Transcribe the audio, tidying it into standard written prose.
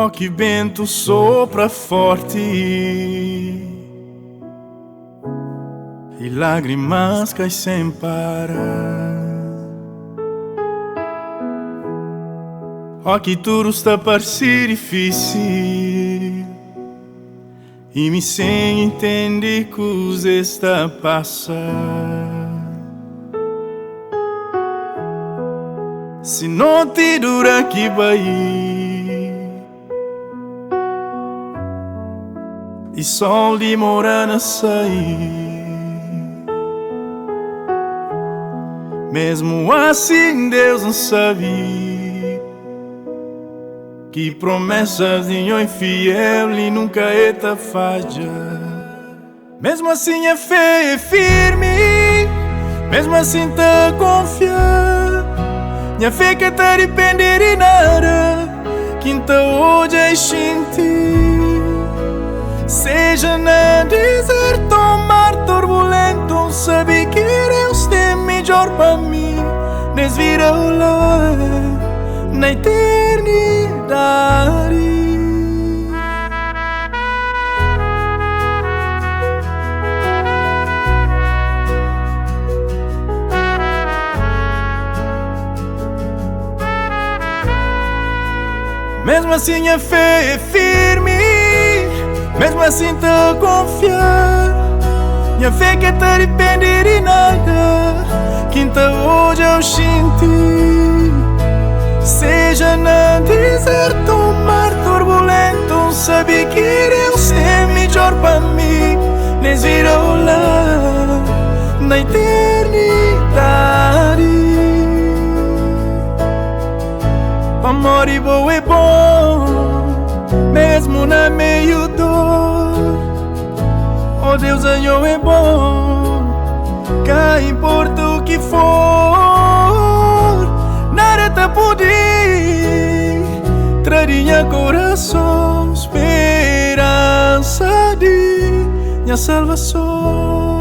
Oh, que vento sopra forte e lágrimas caem sem parar. Oh, que tudo está a parecer difícil e me sem entender que os está a passar. Se não te dura que vai e sol demora a sair, mesmo assim Deus não sabe que promessas de um infiel e nunca é ta falha. Mesmo assim a fé é firme, mesmo assim tá confiar. Minha fé que tá depender de nada, quinta hoje é xinti. Seja na deserto, mar turbulento, sabe que Deus tem melhor para mim. Desvira o lar na eternidade. Mesmo assim a fé é firme, mesmo assim tá a confiar. Minha fé que tá depende de nada, quinta hoje eu senti. Seja na deserto, mar turbulento, sabe que Deus tem melhor para mim. Desvira o lar na eternidade. Amor e bom é bom, mesmo na meio dor. Oh Deus, Senhor é bom, cá importa o que for. Nada te poder traria coração, esperança de minha salvação.